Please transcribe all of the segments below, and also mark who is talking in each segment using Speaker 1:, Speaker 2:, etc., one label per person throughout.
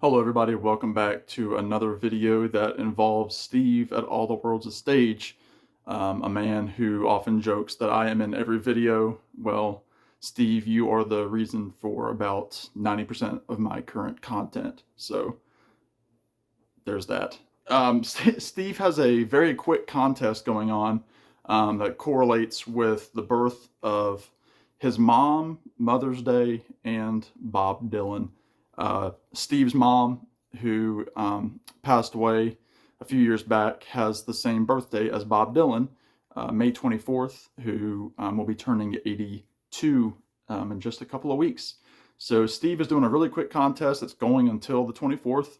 Speaker 1: Hello everybody, welcome back to another video that involves Steve at All the World's a Stage, a man who often jokes that I am in every video. Well, Steve, you are the reason for about 90% of my current content, so there's that. Steve has a very quick contest going on that correlates with the birth of his mom, Mother's Day, and Bob Dylan. Steve's mom, who passed away a few years back, has the same birthday as Bob Dylan, May 24th, who will be turning 82 in just a couple of weeks. So Steve is doing a really quick contest that's going until the 24th,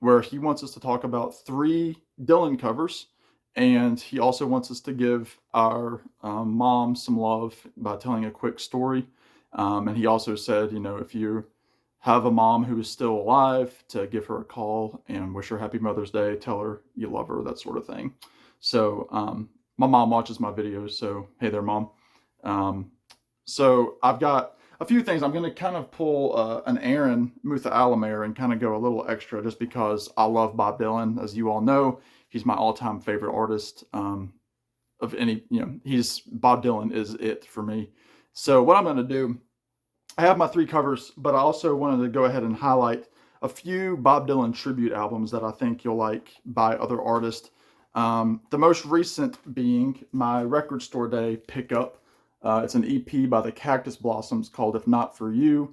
Speaker 1: where he wants us to talk about 3 Dylan covers, and he also wants us to give our mom some love by telling a quick story. And he also said, you know, if you have a mom who is still alive, to give her a call and wish her happy Mother's Day, tell her you love her, that sort of thing. So my mom watches my videos, so hey there, Mom. So I've got a few things. I'm going to kind of pull an Aaron Mutha Alamere and kind of go a little extra just because I love Bob Dylan. As you all know, he's my all-time favorite artist of any, Bob Dylan is it for me. So what I'm going to do, I have my 3 covers, but I also wanted to go ahead and highlight a few Bob Dylan tribute albums that I think you'll like by other artists. The most recent being my Record Store Day pickup. It's an EP by the Cactus Blossoms called If Not For You.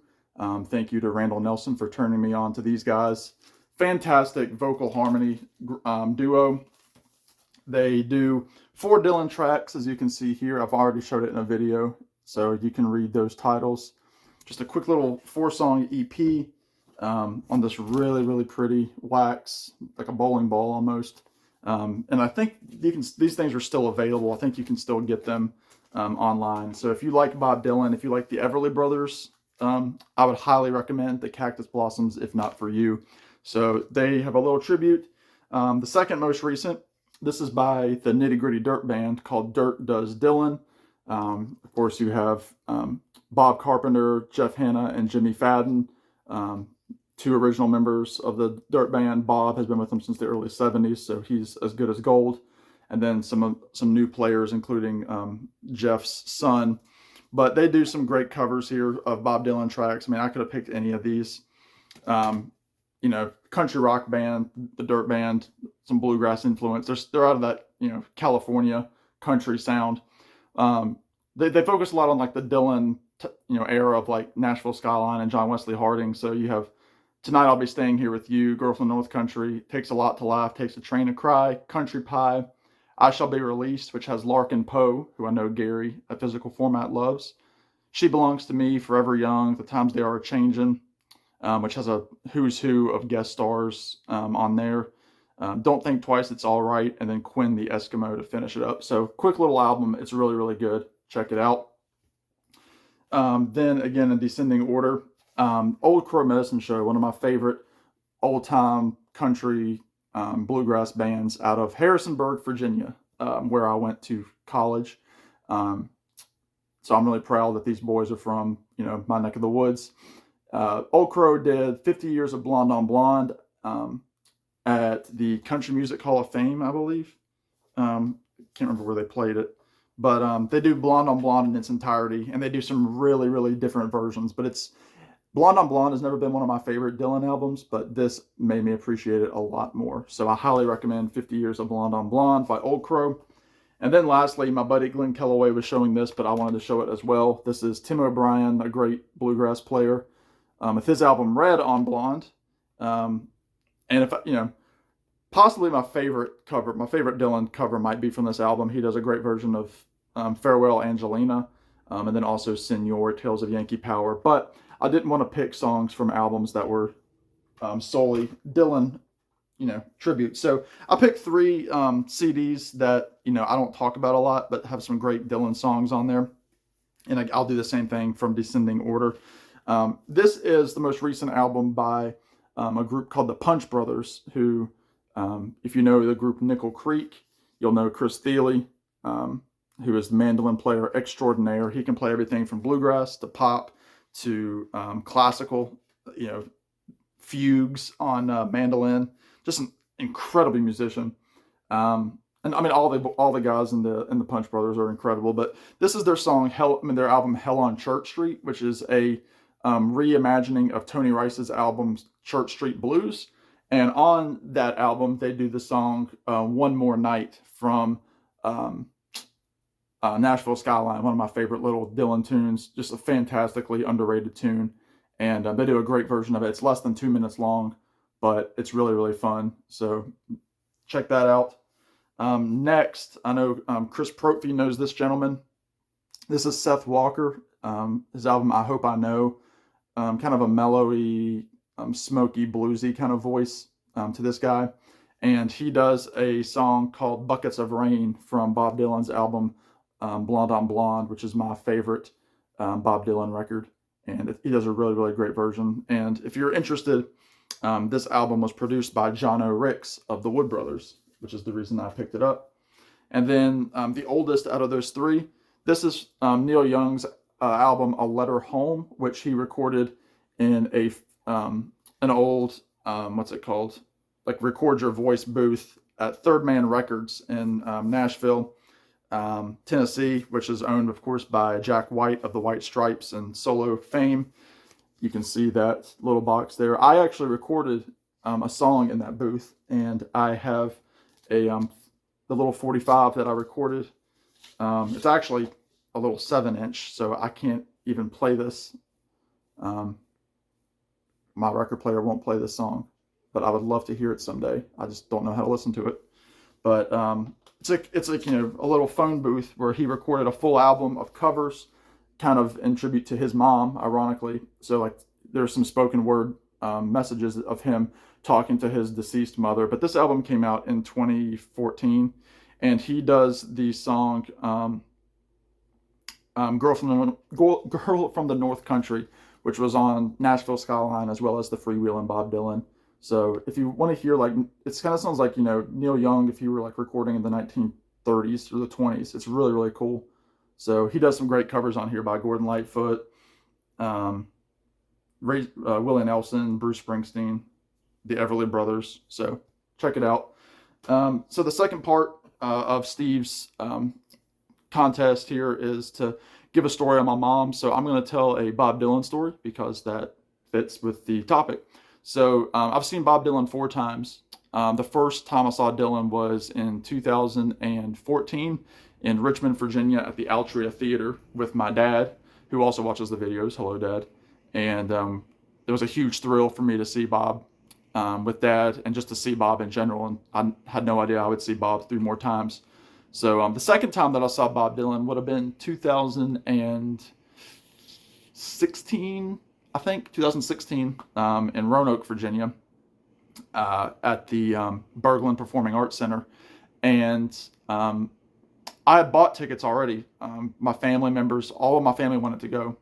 Speaker 1: Thank you to Randall Nelson for turning me on to these guys. Fantastic vocal harmony duo. They do 4 Dylan tracks, as you can see here. I've already showed it in a video, so you can read those titles. Just a quick little 4-song EP on this really, really pretty wax, like a bowling ball almost. And I think these things are still available. I think you can still get them online. So if you like Bob Dylan, if you like the Everly Brothers, I would highly recommend the Cactus Blossoms, If Not For You. So they have a little tribute. The second most recent, this is by the Nitty Gritty Dirt Band called Dirt Does Dylan. Of course, you have Bob Carpenter, Jeff Hanna, and Jimmy Fadden, 2 original members of the Dirt Band. Bob has been with them since the early 70s, so he's as good as gold. And then some new players, including Jeff's son. But they do some great covers here of Bob Dylan tracks. I mean, I could have picked any of these. Country rock band, the Dirt Band, some bluegrass influence. They're out of that, California country sound. They focus a lot on like the Dylan, era of like Nashville Skyline and John Wesley Harding. So you have Tonight I'll Be Staying Here With You, Girl from North Country, Takes a Lot to Laugh, Takes a Train to Cry, Country Pie, I Shall Be Released, which has Larkin Poe, who I know Gary at Physical Format loves. She Belongs to Me, Forever Young, The Times They Are Changin', which has a who's who of guest stars on there. Don't Think Twice, It's All Right, and then Quinn the Eskimo to finish it up. So quick little album. It's really, really good. Check it out. Then again, in descending order, Old Crow Medicine Show, one of my favorite old-time country bluegrass bands out of Harrisonburg, Virginia, where I went to college. So I'm really proud that these boys are from, my neck of the woods. Old Crow did 50 Years of Blonde on Blonde at the Country Music Hall of Fame, I believe. Can't remember where they played it. But they do Blonde on Blonde in its entirety, and they do some really, really different versions. But Blonde on Blonde has never been one of my favorite Dylan albums, but this made me appreciate it a lot more. So I highly recommend 50 Years of Blonde on Blonde by Old Crow. And then lastly, my buddy Glenn Kellaway was showing this, but I wanted to show it as well. This is Tim O'Brien, a great bluegrass player, with his album Red on Blonde. And if possibly my favorite Dylan cover might be from this album. He does a great version of Farewell Angelina, and then also Senor, Tales of Yankee Power. But I didn't want to pick songs from albums that were solely Dylan, tribute. So I picked 3 CDs that, I don't talk about a lot, but have some great Dylan songs on there. And I'll do the same thing from descending order. This is the most recent album by a group called the Punch Brothers, who, if you know the group Nickel Creek, you'll know Chris Thile, who is the mandolin player extraordinaire. He can play everything from bluegrass to pop to classical, fugues on mandolin. Just an incredible musician. And I mean, all the guys in the Punch Brothers are incredible. But this is their song, their album "Hell on Church Street," which is a reimagining of Tony Rice's album "Church Street Blues." And on that album, they do the song "One More Night" from Nashville Skyline, one of my favorite little Dylan tunes. Just a fantastically underrated tune, and they do a great version of it. It's less than 2 minutes long, but it's really, really fun. So check that out. Next, I know Chris Protfi knows this gentleman. This is Seth Walker. His album "I Hope I Know," kind of a mellowy, smoky, bluesy kind of voice to this guy. And he does a song called "Buckets of Rain" from Bob Dylan's album "Blonde on Blonde," which is my favorite Bob Dylan record. And he does a really, really great version. And if you're interested, this album was produced by John O. Ricks of the Wood Brothers, which is the reason I picked it up. And then the oldest out of those three, this is Neil Young's album "A Letter Home," which he recorded in an old, what's it called? Like record your voice booth at Third Man Records in Nashville, Tennessee, which is owned, of course, by Jack White of the White Stripes and solo fame. You can see that little box there. I actually recorded a song in that booth, and I have the little 45 that I recorded. It's actually a little 7-inch, so I can't even play this. My record player won't play this song, but I would love to hear it someday. I just don't know how to listen to it. But it's like a little phone booth where he recorded a full album of covers, kind of in tribute to his mom, ironically. So like there's some spoken word messages of him talking to his deceased mother. But this album came out in 2014, and he does the song Girl from the North Country, which was on Nashville Skyline as well as the Freewheelin' Bob Dylan. So if you want to hear, like, it kind of sounds like, Neil Young if you were like recording in the 1930s or the 20s. It's really, really cool. So he does some great covers on here by Gordon Lightfoot, Willie Nelson, Bruce Springsteen, the Everly Brothers. So check it out. So the second part of Steve's contest here is to give a story on my mom. So I'm going to tell a Bob Dylan story because that fits with the topic. So I've seen Bob Dylan 4 times. The first time I saw Dylan was in 2014 in Richmond, Virginia at the Altria Theater with my dad, who also watches the videos. Hello, Dad. And it was a huge thrill for me to see Bob with Dad, and just to see Bob in general. And I had no idea I would see Bob 3 more times. So the second time that I saw Bob Dylan would have been 2016, I think, 2016 in Roanoke, Virginia, at the Berglund Performing Arts Center. And I had bought tickets already. My family members, all of my family wanted to go.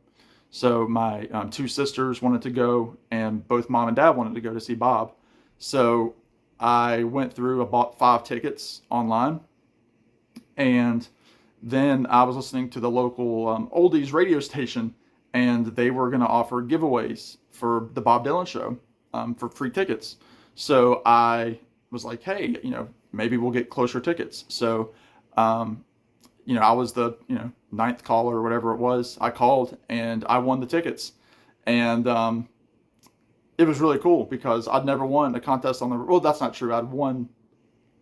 Speaker 1: So my 2 sisters wanted to go, and both Mom and Dad wanted to go to see Bob. So I went through, I bought 5 tickets online. And then I was listening to the local oldies radio station, and they were going to offer giveaways for the Bob Dylan show for free tickets. So I was like, hey, maybe we'll get closer tickets. So, I was the, 9th caller or whatever it was. I called and I won the tickets. And it was really cool because I'd never won a contest well, that's not true. I'd won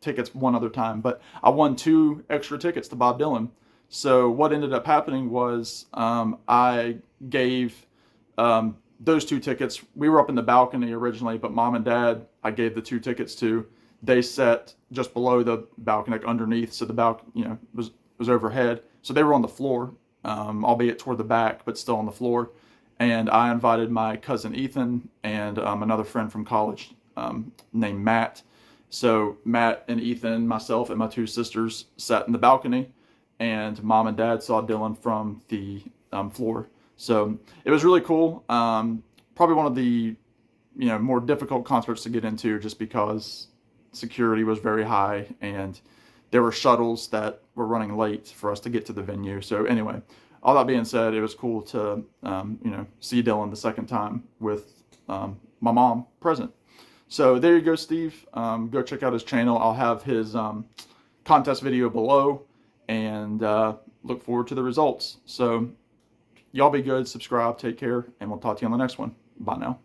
Speaker 1: tickets one other time, but I won 2 extra tickets to Bob Dylan. So what ended up happening was I gave those 2 tickets. We were up in the balcony originally, but Mom and Dad, I gave the 2 tickets to. They sat just below the balcony, like underneath, so the balcony, was overhead. So they were on the floor, albeit toward the back, but still on the floor. And I invited my cousin Ethan and another friend from college named Matt. So Matt and Ethan, myself, and my 2 sisters sat in the balcony, and Mom and Dad saw Dylan from the floor. So it was really cool. Probably one of the more difficult concerts to get into, just because security was very high and there were shuttles that were running late for us to get to the venue. So anyway, all that being said, it was cool to see Dylan the second time with my mom present. So there you go, Steve. Go check out his channel. I'll have his contest video below, and look forward to the results. So y'all be good, subscribe, take care, and we'll talk to you on the next one. Bye now.